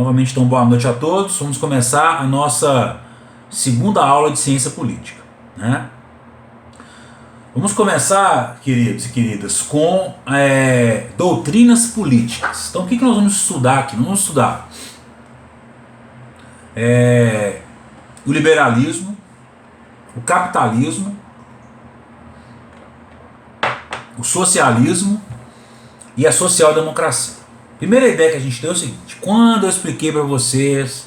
Novamente, então, boa noite a todos. Vamos começar a nossa segunda aula de ciência política, né? Vamos começar, queridos e queridas, com doutrinas políticas. Então, o que nós vamos estudar aqui? Nós vamos estudar o liberalismo, o capitalismo, o socialismo e a social-democracia. Primeira ideia que a gente tem é o seguinte: quando eu expliquei para vocês,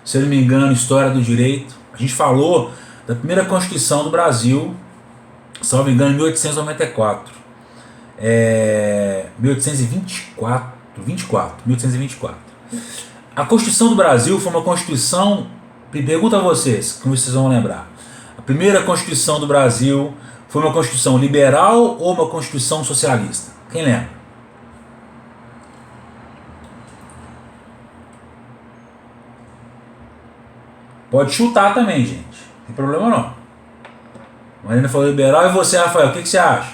se eu não me engano, história do direito, a gente falou da primeira Constituição do Brasil, salvo engano, em 1894. 1824. A Constituição do Brasil foi uma Constituição. Pergunto a vocês, como vocês vão lembrar. A primeira Constituição do Brasil foi uma Constituição liberal ou uma Constituição socialista? Quem lembra? Pode chutar também, gente. Não tem problema não. A Marina falou liberal. E você, Rafael, o que você acha?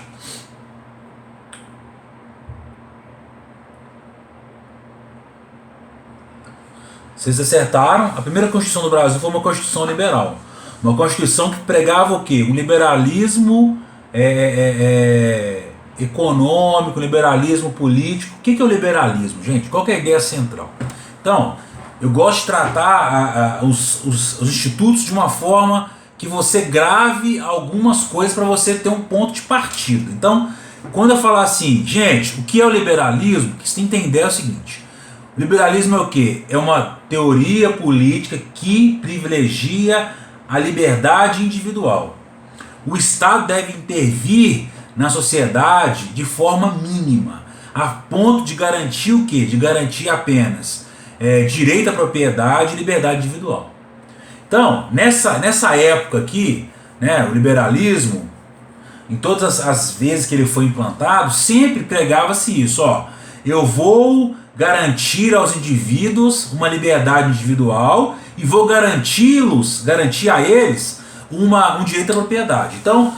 Vocês acertaram. A primeira Constituição do Brasil foi uma Constituição liberal. Uma Constituição que pregava o quê? Um liberalismo econômico, liberalismo político. O que é o liberalismo, gente? Qual que é a ideia central? Então, eu gosto de tratar os institutos de uma forma que você grave algumas coisas para você ter um ponto de partida. Então, quando eu falar assim, gente, o que é o liberalismo? O que você tem que entender é o seguinte: o liberalismo é o quê? É uma teoria política que privilegia a liberdade individual. O Estado deve intervir na sociedade de forma mínima, a ponto de garantir o quê? De garantir apenas direito à propriedade e liberdade individual. Então, nessa época aqui, né, o liberalismo, em todas as vezes que ele foi implantado, sempre pregava-se isso: eu vou garantir aos indivíduos uma liberdade individual e vou garantir a eles um direito à propriedade. Então,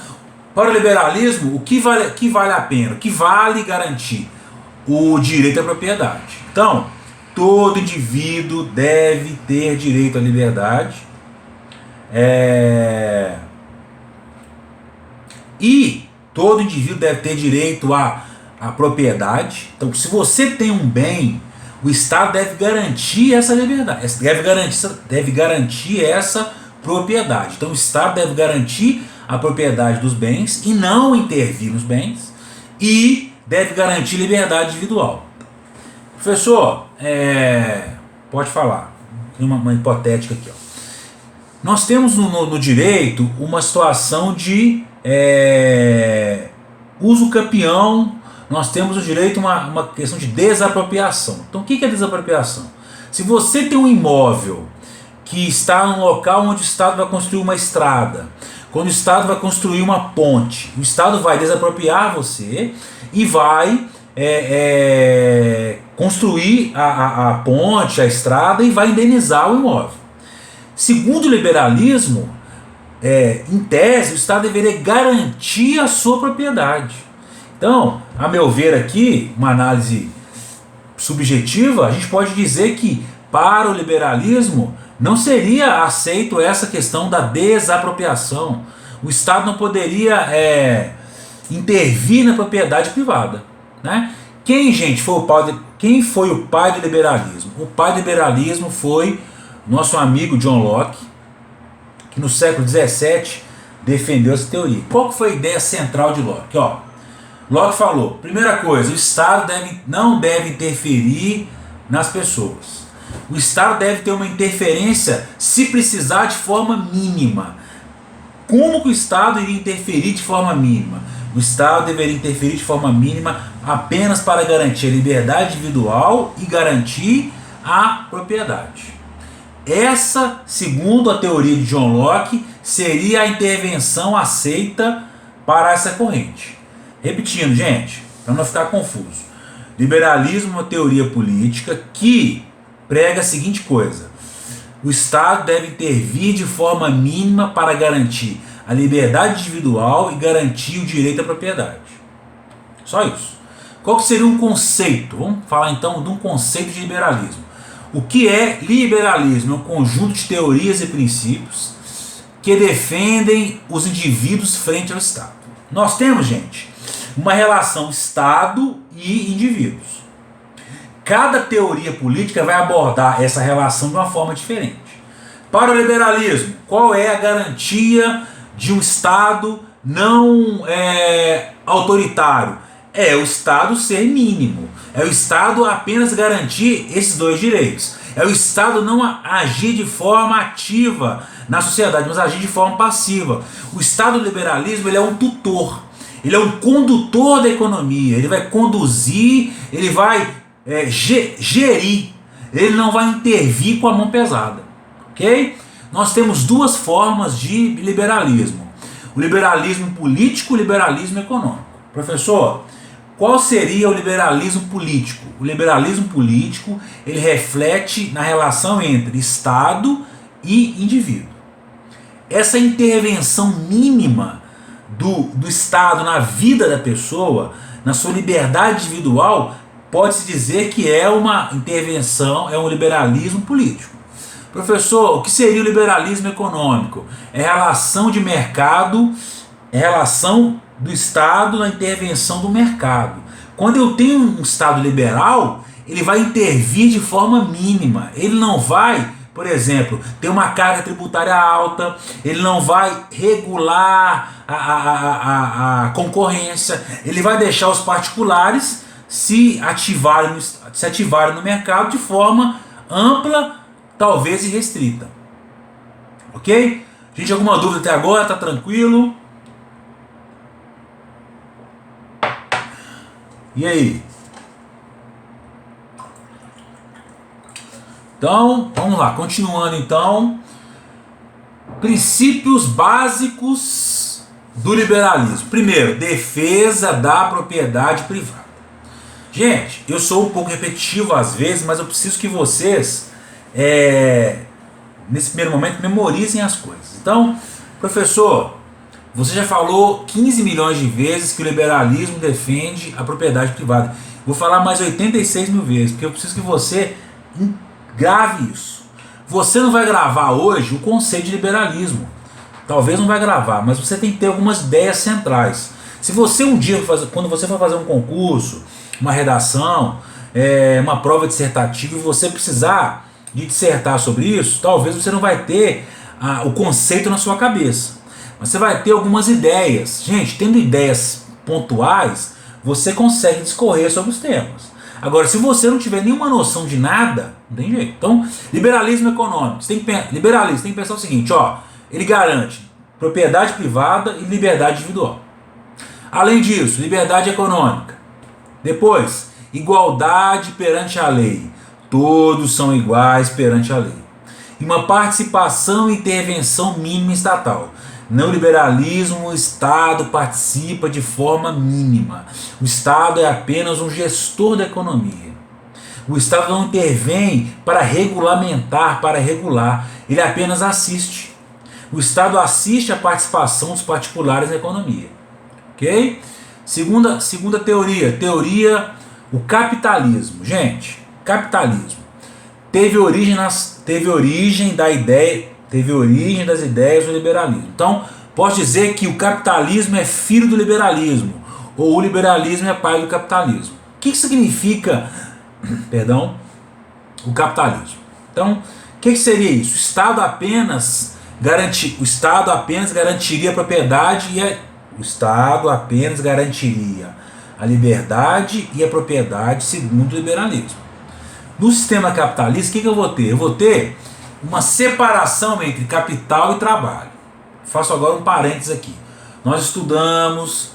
para o liberalismo, o que vale a pena? O que vale garantir? O direito à propriedade. Então, todo indivíduo deve ter direito à liberdade. E todo indivíduo deve ter direito à propriedade. Então, se você tem um bem, o Estado deve garantir essa liberdade, deve garantir essa propriedade. Então, o Estado deve garantir a propriedade dos bens e não intervir nos bens, e deve garantir liberdade individual. Professor, pode falar. Tem uma hipotética aqui. Nós temos no direito uma situação de uso campeão. Nós temos no direito uma questão de desapropriação. Então, o que é desapropriação? Se você tem um imóvel que está num local onde o Estado vai construir uma estrada, quando o Estado vai construir uma ponte, o Estado vai desapropriar você e vai construir a ponte, a estrada, e vai indenizar o imóvel. Segundo o liberalismo, em tese, o Estado deveria garantir a sua propriedade. Então, a meu ver aqui, uma análise subjetiva, a gente pode dizer que para o liberalismo não seria aceito essa questão da desapropriação. O Estado não poderia intervir na propriedade privada, né? Quem foi o pai do liberalismo? O pai do liberalismo foi nosso amigo John Locke, que no século XVII defendeu essa teoria. Qual que foi a ideia central de Locke? Locke falou: primeira coisa, o Estado não deve interferir nas pessoas. O Estado deve ter uma interferência, se precisar, de forma mínima. Como que o Estado iria interferir de forma mínima? O Estado deveria interferir de forma mínima apenas para garantir a liberdade individual e garantir a propriedade. Essa, segundo a teoria de John Locke, seria a intervenção aceita para essa corrente. Repetindo, gente, para não ficar confuso. Liberalismo é uma teoria política que prega a seguinte coisa: o Estado deve intervir de forma mínima para garantir a liberdade individual e garantir o direito à propriedade. Só isso. Qual que seria um conceito? Vamos falar então de um conceito de liberalismo. O que é liberalismo? É um conjunto de teorias e princípios que defendem os indivíduos frente ao Estado. Nós temos, gente, uma relação Estado e indivíduos. Cada teoria política vai abordar essa relação de uma forma diferente. Para o liberalismo, qual é a garantia de um Estado não autoritário? É o Estado ser mínimo. É o Estado apenas garantir esses dois direitos. É o Estado não agir de forma ativa na sociedade, mas agir de forma passiva. O Estado do liberalismo, ele é um tutor. Ele é um condutor da economia. Ele vai conduzir, ele vai gerir. Ele não vai intervir com a mão pesada. Ok? Nós temos duas formas de liberalismo. O liberalismo político e o liberalismo econômico. Professor, qual seria o liberalismo político? O liberalismo político, ele reflete na relação entre Estado e indivíduo. Essa intervenção mínima do Estado na vida da pessoa, na sua liberdade individual, pode-se dizer que é uma intervenção, é um liberalismo político. Professor, o que seria o liberalismo econômico? É a relação de mercado, é a relação do Estado na intervenção do mercado. Quando eu tenho um Estado liberal, ele vai intervir de forma mínima. Ele não vai, por exemplo, ter uma carga tributária alta, ele não vai regular a concorrência, ele vai deixar os particulares se ativarem no mercado de forma ampla, talvez irrestrita. Ok? Gente, alguma dúvida até agora? Tá tranquilo? E aí? Então, vamos lá, continuando então. Princípios básicos do liberalismo. Primeiro, defesa da propriedade privada. Gente, eu sou um pouco repetitivo às vezes, mas eu preciso que vocês, nesse primeiro momento, memorizem as coisas. Então, professor, você já falou 15 milhões de vezes que o liberalismo defende a propriedade privada. Vou falar mais 86 mil vezes, porque eu preciso que você grave isso. Você não vai gravar hoje o conceito de liberalismo. Talvez não vai gravar, mas você tem que ter algumas ideias centrais. Se você um dia, quando você for fazer um concurso, uma redação, uma prova dissertativa, e você precisar de dissertar sobre isso, talvez você não vai ter o conceito na sua cabeça. Mas você vai ter algumas ideias. Gente, tendo ideias pontuais, você consegue discorrer sobre os temas. Agora, se você não tiver nenhuma noção de nada, não tem jeito. Então, liberalismo econômico. Liberalismo tem que pensar o seguinte, ele garante propriedade privada e liberdade individual. Além disso, liberdade econômica. Depois, igualdade perante a lei. Todos são iguais perante a lei. E uma participação e intervenção mínima estatal. No liberalismo, o Estado participa de forma mínima. O Estado é apenas um gestor da economia. O Estado não intervém para regulamentar, para regular. Ele apenas assiste. O Estado assiste a participação dos particulares na economia. Ok? Segunda teoria, o capitalismo. Gente, capitalismo teve origem das ideias do liberalismo. Então, posso dizer que o capitalismo é filho do liberalismo, ou o liberalismo é pai do capitalismo. O que significa, o capitalismo? Então, o que seria isso? O Estado apenas garantiria a propriedade o Estado apenas garantiria a liberdade e a propriedade segundo o liberalismo. No sistema capitalista, o que eu vou ter? Eu vou ter uma separação entre capital e trabalho. Faço agora um parênteses aqui. Nós estudamos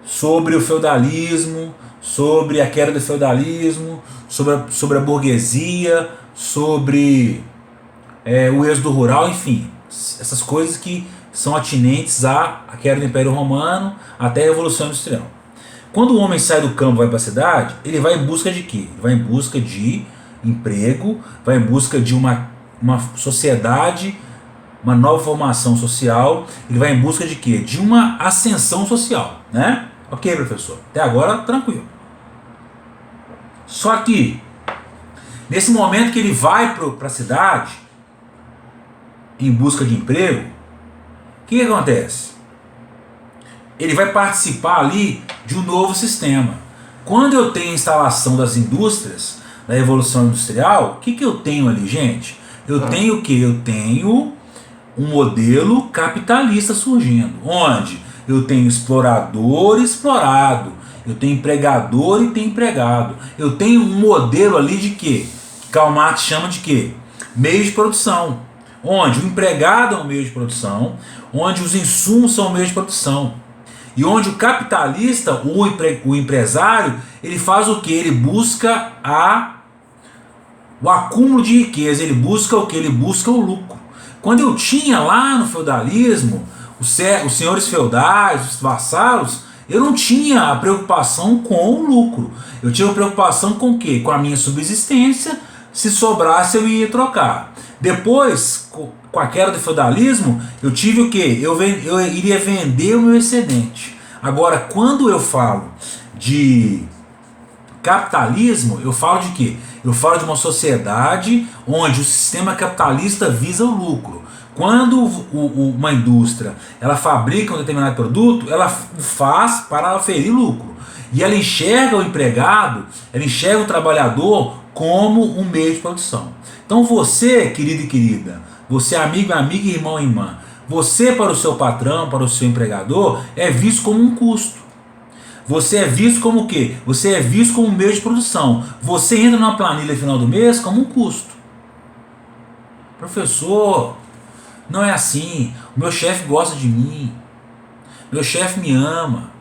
sobre o feudalismo, sobre a queda do feudalismo, sobre a burguesia, sobre o êxodo rural, enfim, essas coisas que são atinentes à queda do Império Romano até a Revolução Industrial. Quando o homem sai do campo e vai para a cidade, ele vai em busca de quê? Ele vai em busca de emprego, vai em busca de uma sociedade, uma nova formação social, ele vai em busca de quê? De uma ascensão social, né? Ok, professor, até agora tranquilo. Só que Nesse momento que ele vai para a cidade, em busca de emprego, o que acontece? Ele vai participar ali de um novo sistema. Quando eu tenho a instalação das indústrias, da Revolução Industrial, o que eu tenho ali, gente? Eu tenho o quê? Eu tenho um modelo capitalista surgindo, onde eu tenho explorador e explorado, eu tenho empregador e tenho empregado. Eu tenho um modelo ali de quê? Que Karl Marx chama de quê? Meio de produção, onde o empregado é um meio de produção, onde os insumos são um meio de produção. E onde o capitalista, o empresário, ele faz o que? Ele busca o acúmulo de riqueza, ele busca o que? Ele busca o lucro. Quando eu tinha lá no feudalismo, os senhores feudais, os vassalos, eu não tinha a preocupação com o lucro. Eu tinha a preocupação com o quê? Com a minha subsistência, se sobrasse eu ia trocar. Depois, com a queda do feudalismo, eu tive o quê? Eu iria vender o meu excedente. Agora, quando eu falo de capitalismo, eu falo de quê? Eu falo de uma sociedade onde o sistema capitalista visa o lucro. Quando uma indústria ela fabrica um determinado produto, ela faz para oferir lucro. E ela enxerga o empregado, ela enxerga o trabalhador como um meio de produção. Então você, querido e querida, você amigo, amiga, irmão e irmã, você para o seu patrão, para o seu empregador, é visto como um custo. Você é visto como o quê? Você é visto como um meio de produção. Você entra numa planilha no final do mês como um custo. Professor, não é assim. O meu chefe gosta de mim. Meu chefe me ama.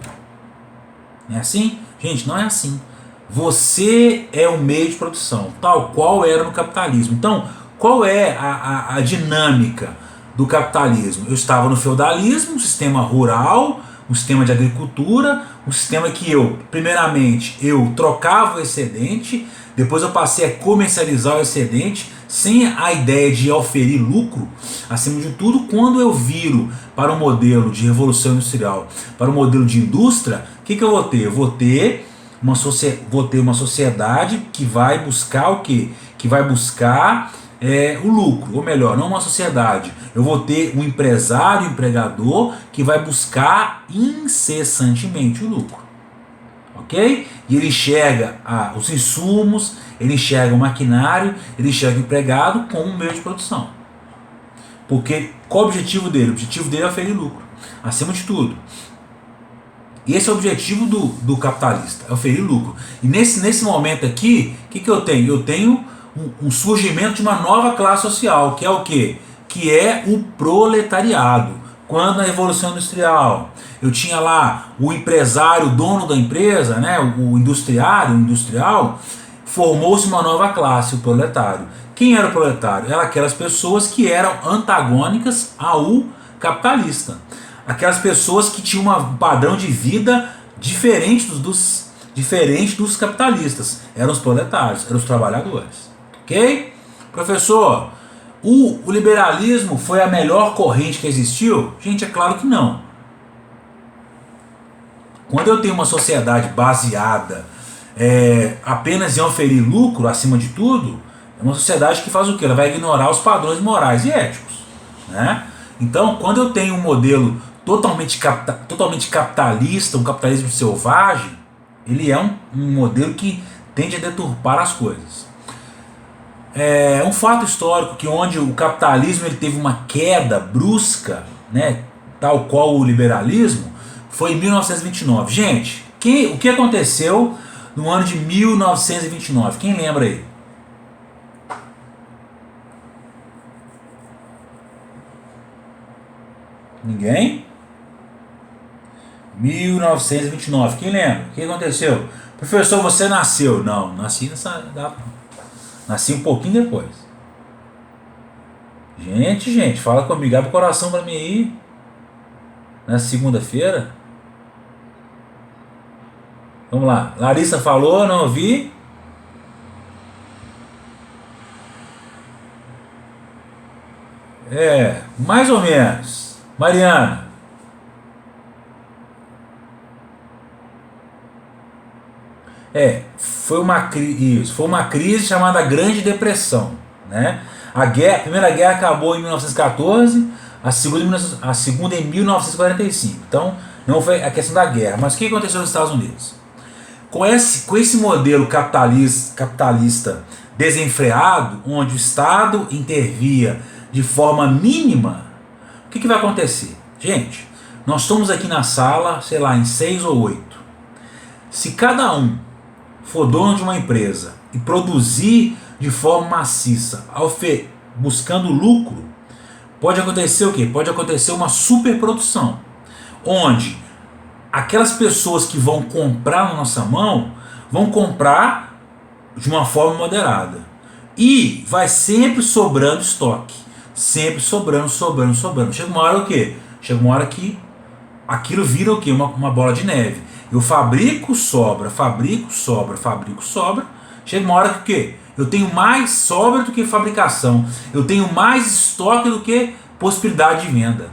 Não é assim? Gente, não é assim. Você é o meio de produção, tal qual era no capitalismo. Então, qual é a dinâmica do capitalismo? Eu estava no feudalismo, um sistema rural, um sistema de agricultura, um sistema que primeiramente, eu trocava o excedente, depois eu passei a comercializar o excedente, sem a ideia de oferir lucro. Acima de tudo, quando eu viro para o modelo de revolução industrial, para o modelo de indústria, o que eu vou ter? Eu vou ter uma sociedade que vai buscar o quê? Que vai buscar o lucro, ou melhor, não uma sociedade. Eu vou ter um empresário, um empregador que vai buscar incessantemente o lucro, ok? E ele enxerga os insumos, ele enxerga o maquinário, ele enxerga o empregado como um meio de produção. Porque qual é o objetivo dele? O objetivo dele é oferir lucro, acima de tudo. E esse é o objetivo do capitalista, é oferir lucro. E nesse momento aqui, o que eu tenho? Eu tenho um surgimento de uma nova classe social, que é o quê? Que é o proletariado. Quando na Revolução Industrial eu tinha lá o empresário, o dono da empresa, né, o industrial, formou-se uma nova classe, o proletário. Quem era o proletário? Eram aquelas pessoas que eram antagônicas ao capitalista. Aquelas pessoas que tinham um padrão de vida diferente dos capitalistas. Eram os proletários, eram os trabalhadores. Ok? Professor, o liberalismo foi a melhor corrente que existiu? Gente, é claro que não. Quando eu tenho uma sociedade baseada apenas em oferir lucro acima de tudo, é uma sociedade que faz o quê? Ela vai ignorar os padrões morais e éticos, né? Então, quando eu tenho um modelo totalmente capitalista, um capitalismo selvagem, ele é um modelo que tende a deturpar as coisas. É um fato histórico que onde o capitalismo ele teve uma queda brusca, né, tal qual o liberalismo, foi em 1929. Gente, o que aconteceu no ano de 1929? Quem lembra aí? Ninguém? 1929, quem lembra? O que aconteceu? Professor, você nasceu? Não, nasci nessa data. Nasci um pouquinho depois. Gente, fala comigo, abre o coração pra mim aí. Na segunda-feira. Vamos lá. Larissa falou, não ouvi. Mais ou menos. Mariana. Foi uma crise chamada Grande Depressão, né? A Primeira Guerra acabou em 1914, a segunda em 1945. Então, não foi a questão da guerra. Mas o que aconteceu nos Estados Unidos? Com esse modelo capitalista desenfreado, onde o Estado intervia de forma mínima, o que vai acontecer? Gente, nós estamos aqui na sala, sei lá, em 6 ou 8. Se cada um for dono de uma empresa e produzir de forma maciça, buscando lucro, pode acontecer o quê? Pode acontecer uma superprodução, onde aquelas pessoas que vão comprar na nossa mão vão comprar de uma forma moderada. E vai sempre sobrando estoque. Sempre sobrando. Chega uma hora o quê? Chega uma hora que aquilo vira o quê? Uma bola de neve. Eu fabrico, sobra. Chega uma hora que o quê? Eu tenho mais sobra do que fabricação. Eu tenho mais estoque do que possibilidade de venda.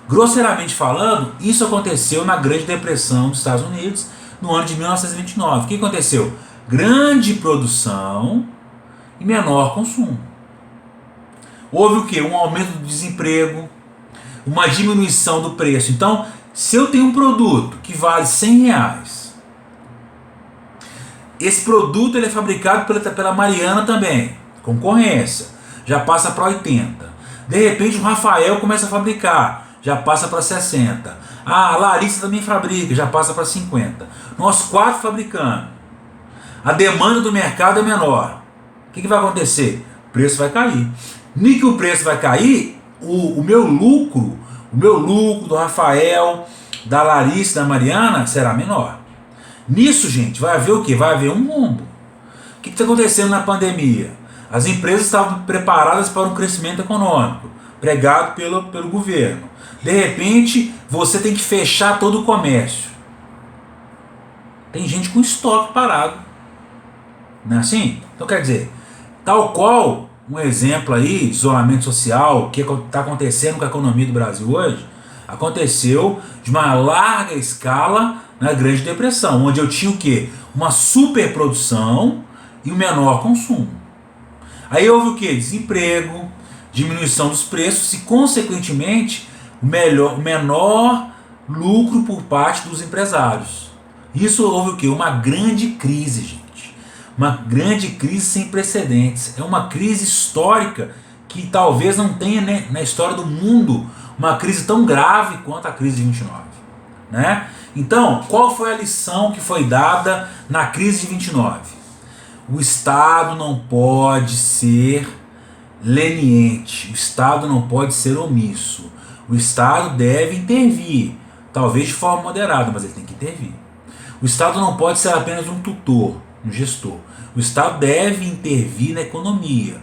Grosseiramente falando, isso aconteceu na Grande Depressão dos Estados Unidos no ano de 1929. O que aconteceu? Grande produção e menor consumo. Houve o quê? Um aumento do desemprego, uma diminuição do preço. Então, se eu tenho um produto que vale R$100, esse produto ele é fabricado pela Mariana também, concorrência, já passa para 80. De repente o Rafael começa a fabricar, já passa para 60. A Larissa também fabrica, já passa para 50. Nós 4 fabricando. A demanda do mercado é menor. O que vai acontecer? O preço vai cair. Nem que o preço vai cair, o meu lucro do Rafael, da Larissa, da Mariana será menor. Nisso, gente, vai haver o quê? Vai haver um rombo. O que está acontecendo na pandemia? As empresas estavam preparadas para um crescimento econômico, pregado pelo governo. De repente, você tem que fechar todo o comércio. Tem gente com estoque parado. Não é assim? Então, quer dizer, tal qual um exemplo aí de isolamento social, que está acontecendo com a economia do Brasil hoje, aconteceu de uma larga escala na Grande Depressão, onde eu tinha o quê? Uma superprodução e um menor consumo. Aí houve o quê? Desemprego, diminuição dos preços e, consequentemente, o menor lucro por parte dos empresários. Isso houve o quê? Uma grande crise, gente. Uma grande crise sem precedentes. É uma crise histórica que talvez não tenha, né, na história do mundo uma crise tão grave quanto a crise de 29. Né? Então, qual foi a lição que foi dada na crise de 29? O Estado não pode ser leniente, o Estado não pode ser omisso. O Estado deve intervir, talvez de forma moderada, mas ele tem que intervir. O Estado não pode ser apenas um tutor, um gestor. O Estado deve intervir na economia,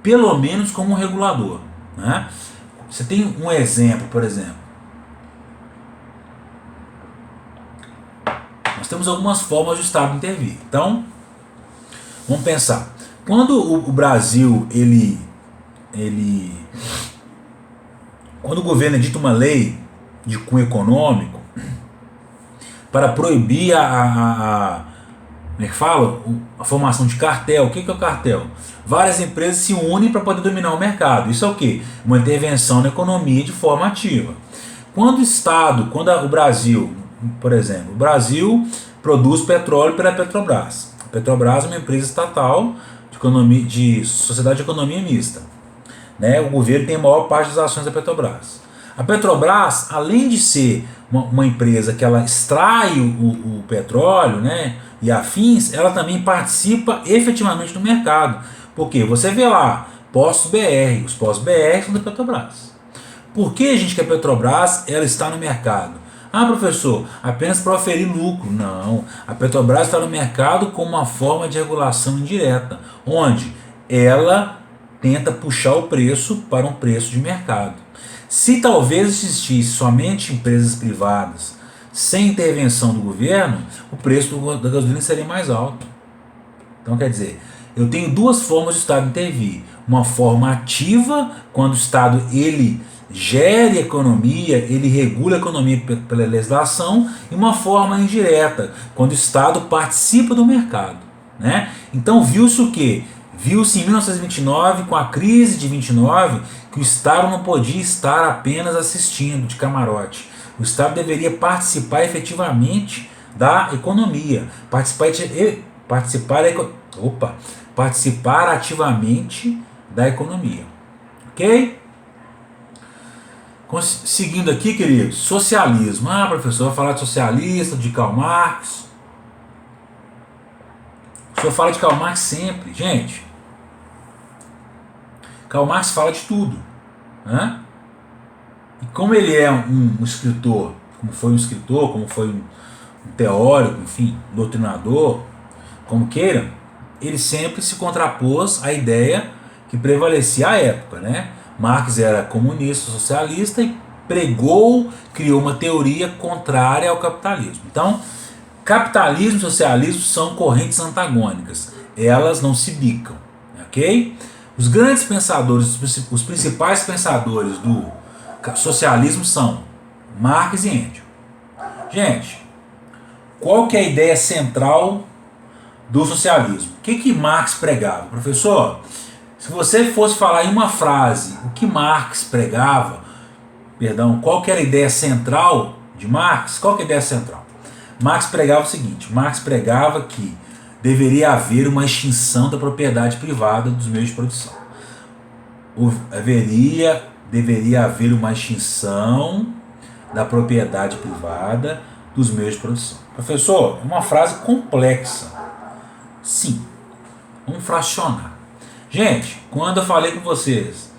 pelo menos como um regulador. Né? Você tem um exemplo, por exemplo. Nós temos algumas formas de Estado intervir. Então, vamos pensar. Quando o Brasil, quando o governo edita uma lei de cunho econômico para proibir como é que fala? A formação de cartel. O que é o cartel? Várias empresas se unem para poder dominar o mercado. Isso é o quê? Uma intervenção na economia de forma ativa. Quando o Brasil, por exemplo, o Brasil produz petróleo pela Petrobras. A Petrobras é uma empresa estatal de sociedade de economia mista. Né? O governo tem a maior parte das ações da Petrobras. A Petrobras, além de ser uma empresa que ela extrai o petróleo, né, e afins, ela também participa efetivamente do mercado. Porque você vê lá, postos BR, os postos BR são da Petrobras. Por que, gente, que a Petrobras ela está no mercado? Ah, professor, apenas para oferir lucro. Não, a Petrobras está no mercado como uma forma de regulação indireta, onde ela tenta puxar o preço para um preço de mercado. Se talvez existisse somente empresas privadas sem intervenção do governo, o preço da gasolina seria mais alto. Então, quer dizer, eu tenho duas formas de o Estado intervir. uma forma ativa, quando o Estado ele gere a economia, ele regula a economia pela legislação, e uma forma indireta, quando o Estado participa do mercado, né? Então viu-se o quê? Viu-se em 1929, com a crise de 29, que o Estado não podia estar apenas assistindo de camarote. O Estado deveria participar efetivamente da economia, participar ativamente da economia. Ok? Seguindo aqui, queridos, socialismo. Ah, professor, vai falar de socialista, de Karl Marx. O senhor fala de Karl Marx sempre. Gente, Karl Marx fala de tudo, né? E como ele é um escritor, como foi um teórico, enfim, doutrinador, como queira, ele sempre se contrapôs à ideia que prevalecia à época, né? Marx era comunista, socialista e criou uma teoria contrária ao capitalismo. Então, capitalismo e socialismo são correntes antagônicas, elas não se bicam, ok? Os grandes pensadores, os principais pensadores do socialismo são Marx e Engels. Gente, qual que é a ideia central do socialismo? O que Marx pregava? Professor, se você fosse falar em uma frase o que Marx pregava, qual que era a ideia central de Marx? Qual que é a ideia central? Marx pregava o seguinte: Marx pregava que deveria haver uma extinção da propriedade privada dos meios de produção. Deveria haver uma extinção da propriedade privada dos meios de produção. Professor, é uma frase complexa. Sim, vamos fracionar. Gente, quando eu falei com vocês,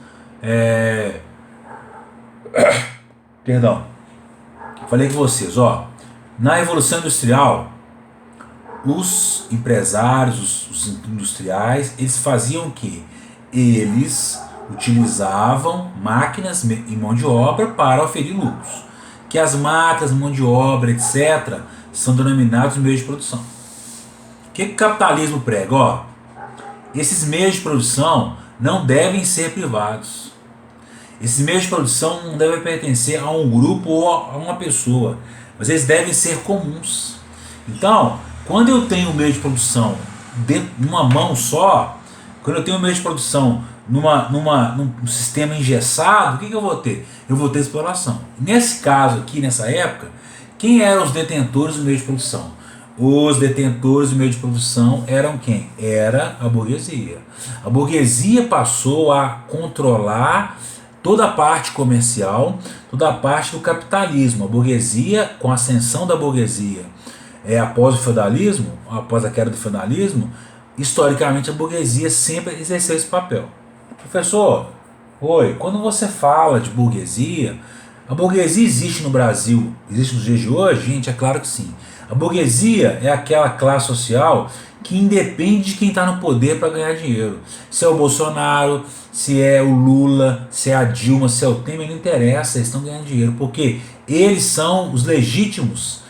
falei com vocês, na Revolução Industrial, os empresários, os industriais, eles faziam o quê? Eles utilizavam máquinas e mão de obra para oferir lucros. Que as máquinas, mão de obra, etc., são denominados meios de produção. O que o capitalismo prega? Esses meios de produção não devem ser privados. Esses meios de produção não devem pertencer a um grupo ou a uma pessoa, mas eles devem ser comuns. Então, quando eu tenho um meio de produção numa mão só, quando eu tenho um meio de produção num sistema engessado, o que eu vou ter? Eu vou ter exploração. Nesse caso aqui, nessa época, quem eram os detentores do meio de produção? Os detentores do meio de produção eram quem? Era a burguesia. A burguesia passou a controlar toda a parte comercial, toda a parte do capitalismo. A burguesia, com a ascensão da burguesia, após o feudalismo, após a queda do feudalismo, historicamente a burguesia sempre exerceu esse papel. Professor, quando você fala de burguesia, a burguesia existe no Brasil, existe nos dias de hoje? Gente, é claro que sim. A burguesia é aquela classe social que independe de quem está no poder para ganhar dinheiro. Se é o Bolsonaro, se é o Lula, se é a Dilma, se é o Temer, não interessa, eles estão ganhando dinheiro, porque eles são os legítimos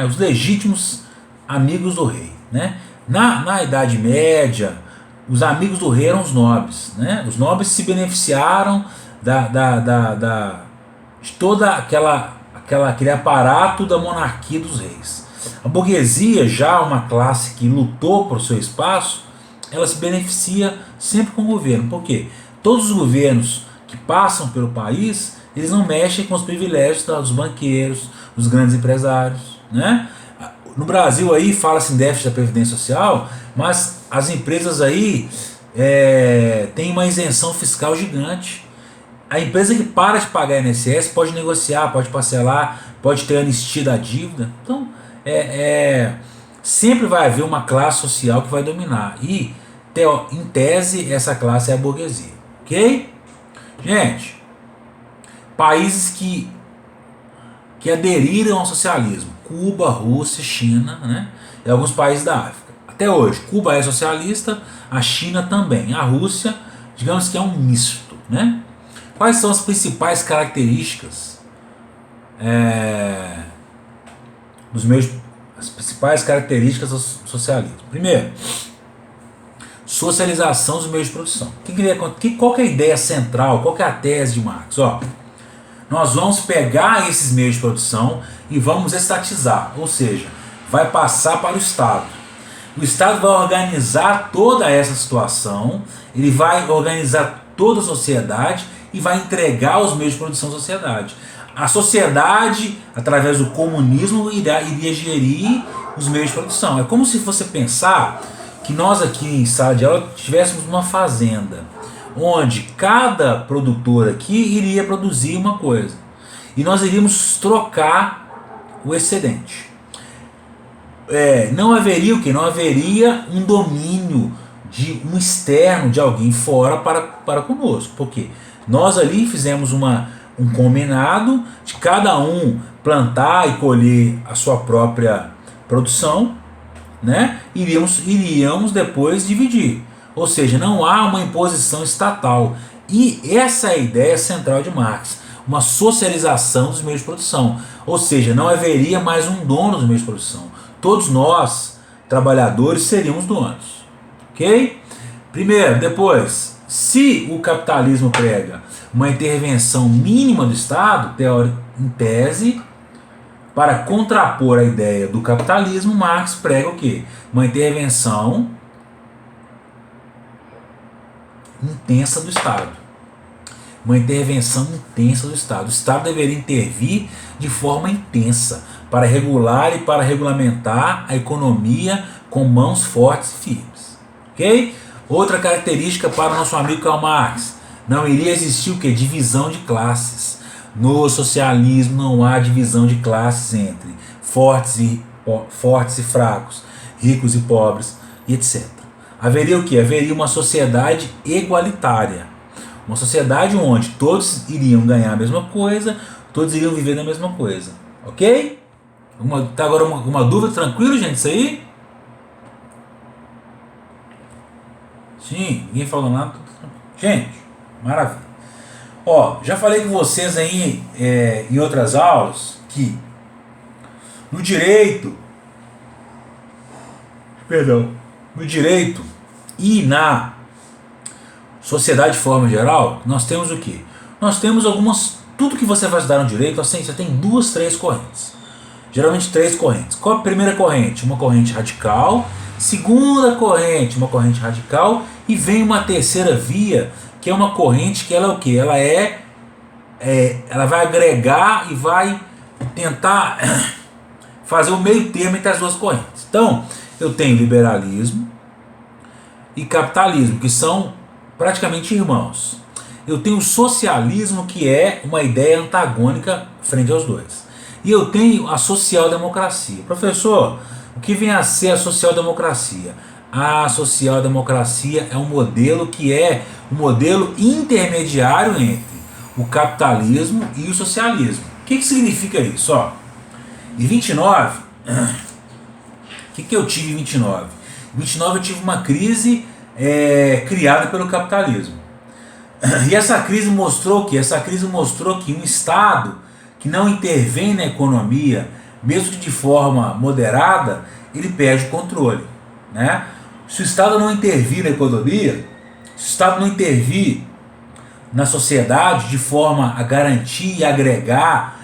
os legítimos amigos do rei, né? Na Idade Média, os amigos do rei eram os nobres, né? Os nobres se beneficiaram de toda aquele aparato da monarquia dos reis. A burguesia, já uma classe que lutou por seu espaço, ela se beneficia sempre com o governo. Por quê? Todos os governos que passam pelo país, eles não mexem com os privilégios dos banqueiros, dos grandes empresários, né? No Brasil aí fala-se em déficit da Previdência Social, mas as empresas aí têm uma isenção fiscal gigante. A empresa que para de pagar INSS pode negociar, pode parcelar, pode ter anistia da dívida. Então, sempre vai haver uma classe social que vai dominar. E, em tese, essa classe é a burguesia. Ok? Gente, países que aderiram ao socialismo: Cuba, Rússia, China, né? E alguns países da África. Até hoje, Cuba é socialista, a China também. A Rússia, digamos que é um misto, né? Quais são as principais características as principais características do socialismo? Primeiro, socialização dos meios de produção. Qual que é a ideia central? Qual que é a tese de Marx? Ó, nós vamos pegar esses meios de produção e vamos estatizar, ou seja, vai passar para o Estado. O Estado vai organizar toda essa situação, ele vai organizar toda a sociedade e vai entregar os meios de produção à sociedade. A sociedade, através do comunismo, iria gerir os meios de produção. É como se você pensar que nós aqui em sala de aula tivéssemos uma fazenda, onde cada produtor aqui iria produzir uma coisa. E nós iríamos trocar o excedente. Não haveria o quê? Não haveria um domínio de um externo, de alguém fora para conosco. Por quê? Nós ali fizemos um combinado de cada um plantar e colher a sua própria produção, né? Iríamos depois dividir. Ou seja, não há uma imposição estatal. E essa é a ideia central de Marx, uma socialização dos meios de produção. Ou seja, não haveria mais um dono dos meios de produção. Todos nós, trabalhadores, seríamos donos. Ok? Primeiro, depois, se o capitalismo prega uma intervenção mínima do Estado, em tese, para contrapor a ideia do capitalismo, Marx prega o quê? Uma intervenção intensa do Estado. Uma intervenção intensa do Estado. O Estado deveria intervir de forma intensa para regular e para regulamentar a economia com mãos fortes e firmes. Ok? Outra característica para o nosso amigo Karl Marx: não iria existir o que? Divisão de classes. No socialismo não há divisão de classes entre fortes e fracos, ricos e pobres, e etc. Haveria o que? Haveria uma sociedade igualitária. Uma sociedade onde todos iriam ganhar a mesma coisa, todos iriam viver da mesma coisa. Ok? Tá agora uma dúvida? Tranquilo, gente? Isso aí? Sim, ninguém falou nada. Gente, maravilha. Ó, já falei com vocês aí em outras aulas que no direito e na sociedade de forma geral, nós temos o quê? Nós temos tudo que você vai estudar no direito, assim, você tem 2, 3 correntes. Geralmente 3 correntes. Qual a primeira corrente? Uma corrente radical. Segunda corrente, uma corrente radical. E vem uma terceira via, que é uma corrente que ela é o quê? Ela vai agregar e vai tentar fazer o meio termo entre as duas correntes. Então, eu tenho liberalismo e capitalismo, que são praticamente irmãos. Eu tenho o socialismo, que é uma ideia antagônica frente aos dois. E eu tenho a social-democracia. Professor, o que vem a ser a social-democracia? A social-democracia é um modelo que é um modelo intermediário entre o capitalismo e o socialismo. O que significa isso? Ó, em 29, o que eu tive em 29? Em 29 eu tive uma crise criada pelo capitalismo. E essa crise mostrou que um Estado que não intervém na economia, mesmo que de forma moderada, ele perde o controle, né? Se o Estado não intervir na economia, se o Estado não intervir na sociedade de forma a garantir e agregar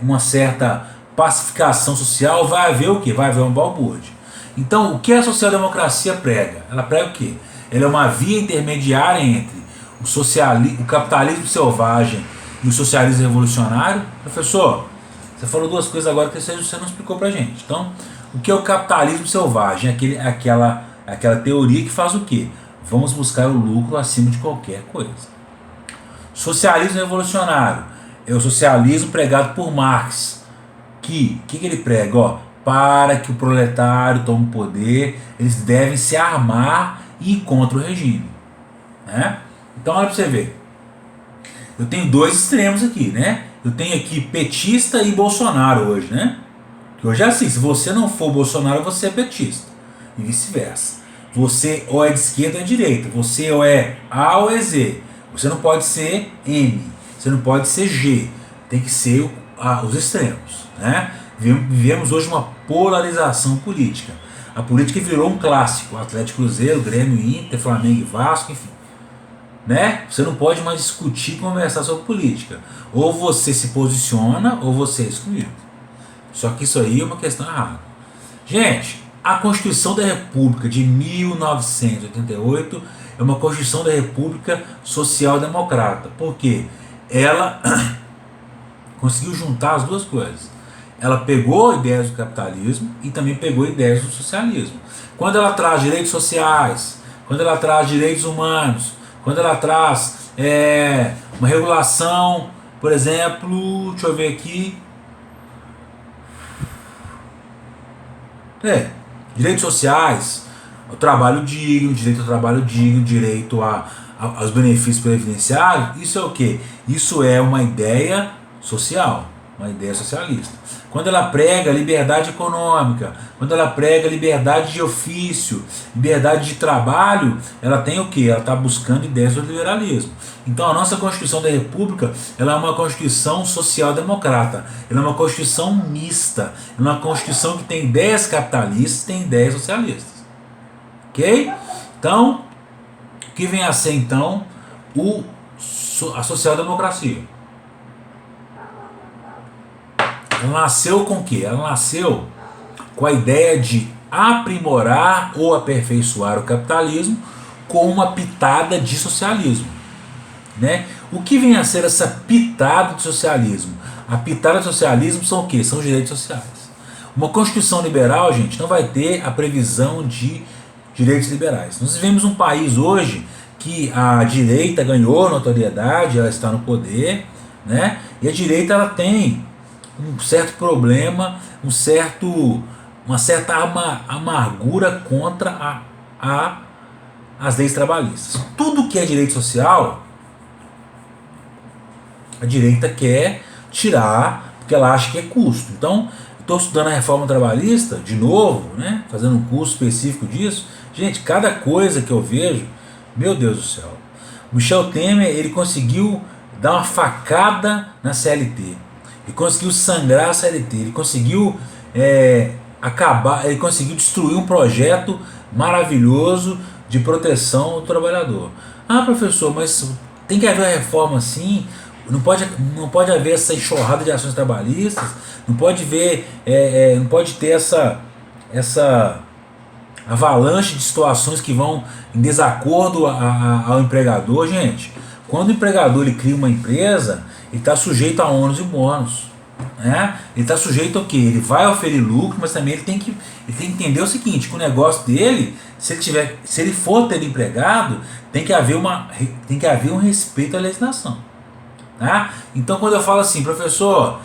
uma certa pacificação social, vai haver o quê? Vai haver um balbúrdia. Então, o que a social-democracia prega? Ela prega o quê? Ela é uma via intermediária entre o capitalismo selvagem e o socialismo revolucionário. Professor, você falou 2 coisas agora que você não explicou pra gente. Então, o que é o capitalismo selvagem? Aquela teoria que faz o quê? Vamos buscar o lucro acima de qualquer coisa. Socialismo revolucionário é o socialismo pregado por Marx. Que ele prega? Ó, para que o proletário tome o poder, eles devem se armar e ir contra o regime, né? Então olha para você ver. Eu tenho 2 extremos aqui, né? Eu tenho aqui petista e Bolsonaro hoje, né? Que hoje é assim, se você não for Bolsonaro, você é petista. E vice-versa. Você ou é de esquerda ou é de direita. Você ou é A ou é Z. Você não pode ser M. Você não pode ser G. Tem que ser os extremos, né? Vivemos hoje uma polarização política. A política virou um clássico. Atlético, Cruzeiro, Grêmio, Inter, Flamengo e Vasco, enfim. Né? Você não pode mais discutir e conversar sobre política. Ou você se posiciona ou você é excluído. Só que isso aí é uma questão errada. Gente, a Constituição da República de 1988 é uma Constituição da República social-democrata. Por quê? Ela conseguiu juntar as duas coisas. Ela pegou ideias do capitalismo e também pegou ideias do socialismo. Quando ela traz direitos sociais, quando ela traz direitos humanos, quando ela traz uma regulação, por exemplo, deixa eu ver aqui, direitos sociais, o trabalho digno, direito ao trabalho digno, direito aos benefícios previdenciários, isso é o quê? Isso é uma ideia social, uma ideia socialista. Quando ela prega liberdade econômica, quando ela prega liberdade de ofício, liberdade de trabalho, ela tem o quê? Ela está buscando ideias do liberalismo. Então a nossa Constituição da República, ela é uma Constituição social-democrata, ela é uma Constituição mista, é uma Constituição que tem ideias capitalistas e tem ideias socialistas. Ok? Então, o que vem a ser então a social-democracia? Ela nasceu com o quê? Ela nasceu com a ideia de aprimorar ou aperfeiçoar o capitalismo com uma pitada de socialismo. Né? O que vem a ser essa pitada de socialismo? A pitada de socialismo são o quê? São os direitos sociais. Uma Constituição liberal, gente, não vai ter a previsão de direitos liberais. Nós vivemos um país hoje que a direita ganhou notoriedade, ela está no poder, né? E a direita ela tem um certo problema, uma certa amargura contra as leis trabalhistas. Tudo que é direito social, a direita quer tirar, porque ela acha que é custo. Então, estou estudando a reforma trabalhista, de novo, né, fazendo um curso específico disso. Gente, cada coisa que eu vejo, meu Deus do céu. Michel Temer, ele conseguiu dar uma facada na CLT. Ele conseguiu sangrar a CLT, ele conseguiu ele conseguiu destruir um projeto maravilhoso de proteção do trabalhador. Ah, professor, mas tem que haver uma reforma assim, não pode haver essa enxurrada de ações trabalhistas, não pode ter essa avalanche de situações que vão em desacordo ao empregador. Gente, quando o empregador ele cria uma empresa, ele está sujeito a ônus e bônus, né? Ele está sujeito ao quê? Ele vai oferir lucro, mas também ele tem que entender o seguinte, que o negócio dele, se ele for ter empregado, tem que haver um respeito à legislação, tá? Então quando eu falo assim, professor,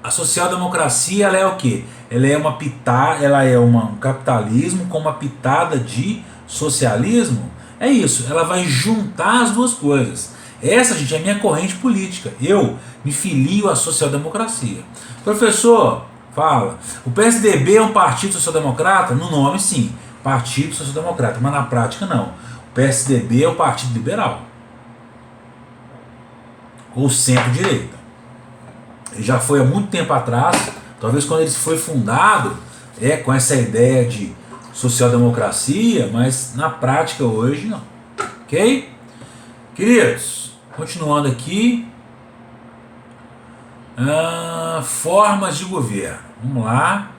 a social-democracia ela é o quê? Ela é um capitalismo com uma pitada de socialismo. É isso, ela vai juntar as duas coisas. Essa, gente, é a minha corrente política. Eu me filio à social-democracia. Professor, fala, o PSDB é um partido social-democrata? No nome, sim, partido social-democrata, mas na prática, não. O PSDB é o partido liberal, ou centro-direita. Ele já foi há muito tempo atrás, talvez quando ele foi fundado, com essa ideia de social-democracia, mas na prática hoje não. Ok? Queridos, continuando aqui, formas de governo. Vamos lá.